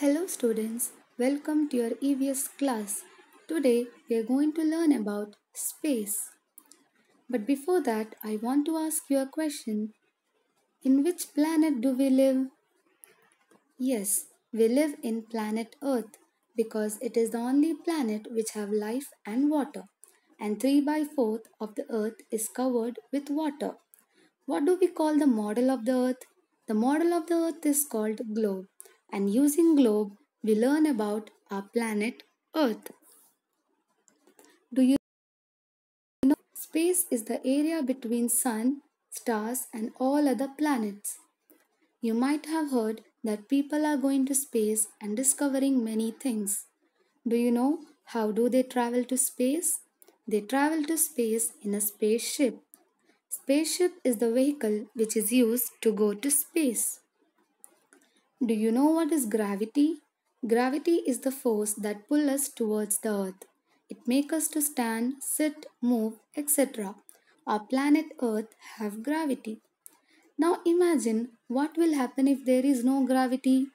Hello students, welcome to your EVS class. Today we are going to learn about space. But before that, I want to ask you a question. In which planet do we live? Yes, we live in planet Earth because it is the only planet which have life and water. And 3 by 4th of the Earth is covered with water. What do we call the model of the Earth? The model of the Earth is called globe, and using globe, we learn about our planet Earth. Do you know space is the area between sun, stars, and all other planets? You might have heard that people are going to space and discovering many things. Do you know how do they travel to space? They travel to space in a spaceship. Spaceship is the vehicle which is used to go to space. Do you know what is gravity? Gravity is the force that pulls us towards the earth. It makes us to stand, sit, move, etc. Our planet Earth have gravity. Now imagine what will happen if there is no gravity.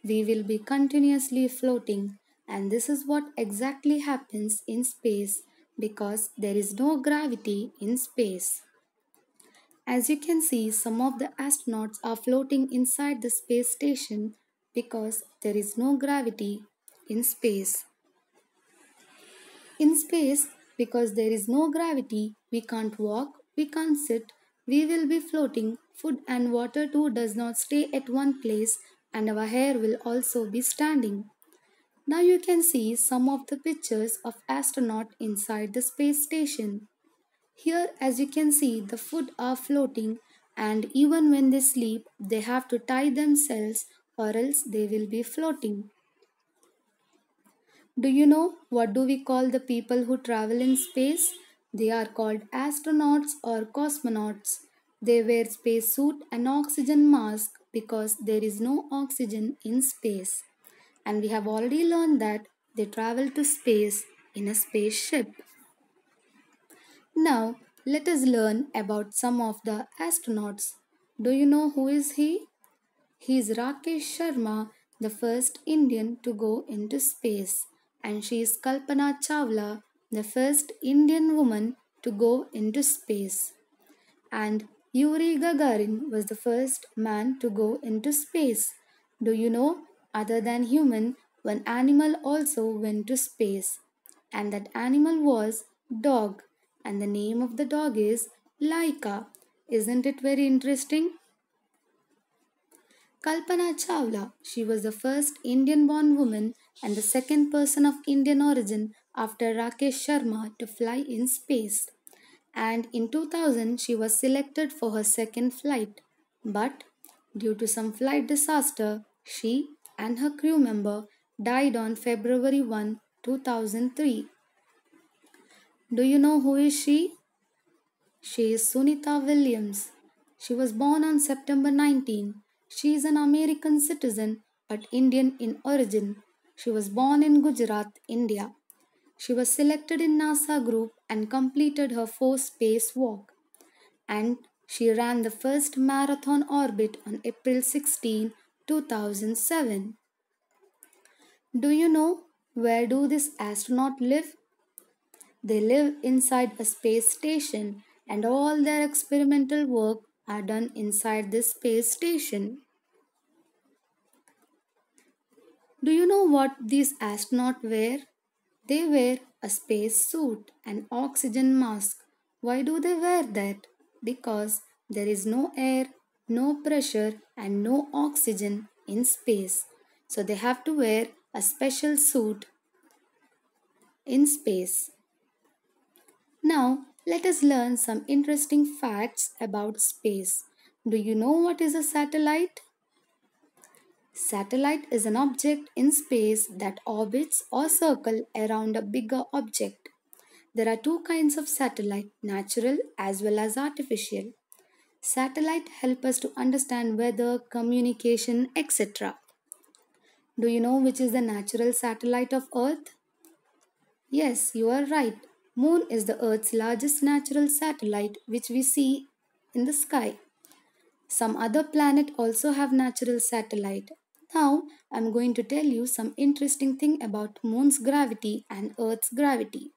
We will be continuously floating, and this is what exactly happens in space because there is no gravity in space. As you can see, some of the astronauts are floating inside the space station because there is no gravity in space. In space, because there is no gravity, we can't walk, we can't sit, we will be floating. Food and water too does not stay at one place, and our hair will also be standing. Now you can see some of the pictures of astronaut inside the space station. Here, as you can see, the food are floating, and even when they sleep, they have to tie themselves or else they will be floating. Do you know what do we call the people who travel in space? They are called astronauts or cosmonauts. They wear space suit and oxygen mask because there is no oxygen in space. And we have already learned that they travel to space in a spaceship. Now, let us learn about some of the astronauts. Do you know who is he? He is Rakesh Sharma, the first Indian to go into space, and she is Kalpana Chawla, the first Indian woman to go into space. And Yuri Gagarin was the first man to go into space. Do you know, other than human, one animal also went to space, and that animal was dog, and the name of the dog is Laika. Isn't it very interesting? Kalpana Chawla, she was the first Indian born woman and the second person of Indian origin after Rakesh Sharma to fly in space. And in 2000, she was selected for her second flight. But due to some flight disaster, she and her crew member died on February 1, 2003. Do you know who is she? She is Sunita Williams. She was born on September 19. She is an American citizen but Indian in origin. She was born in Gujarat, India. She was selected in NASA group and completed her fourth spacewalk. And she ran the first marathon orbit on April 16, 2007. Do you know where do this astronaut live? They live inside a space station and all their experimental work are done inside this space station. Do you know what these astronauts wear? They wear a space suit and oxygen mask. Why do they wear that? Because there is no air, no pressure, and no oxygen in space. So they have to wear a special suit in space. Now, let us learn some interesting facts about space. Do you know what is a satellite? Satellite is an object in space that orbits or circle around a bigger object. There are two kinds of satellite, natural as well as artificial. Satellite help us to understand weather, communication, etc. Do you know which is the natural satellite of Earth? Yes, you are right. Moon is the Earth's largest natural satellite which we see in the sky. Some other planet also have natural satellite. Now, I'm going to tell you some interesting thing about moon's gravity and earth's gravity.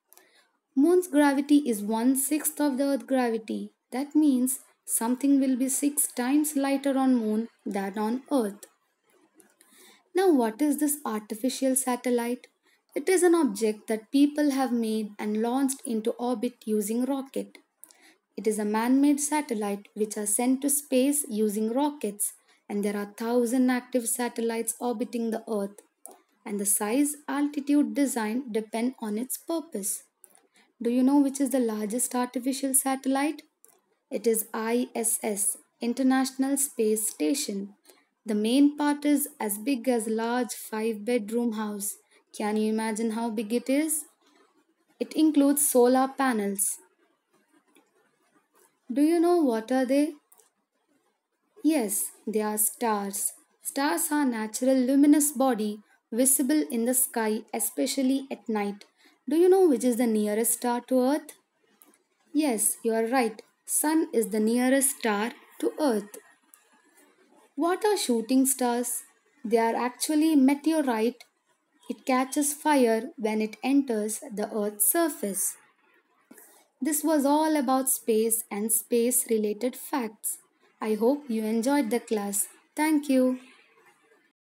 Moon's gravity is one-sixth of the earth's gravity. That means something will be 6 times lighter on moon than on earth. Now, what is this artificial satellite? It is an object that people have made and launched into orbit using rocket. It is a man-made satellite which are sent to space using rockets, and there are 1,000 active satellites orbiting the earth, and the size, altitude, design depend on its purpose. Do you know which is the largest artificial satellite? It is ISS, International Space Station. The main part is as big as a large 5-bedroom house. Can you imagine how big it is? It includes solar panels. Do you know what are they? Yes, they are stars. Stars are natural luminous body visible in the sky especially at night. Do you know which is the nearest star to earth? Yes, you are right. Sun is the nearest star to earth. What are shooting stars? They are actually meteorite. It catches fire when it enters the earth's surface. This was all about space and space related facts. I hope you enjoyed the class. Thank you.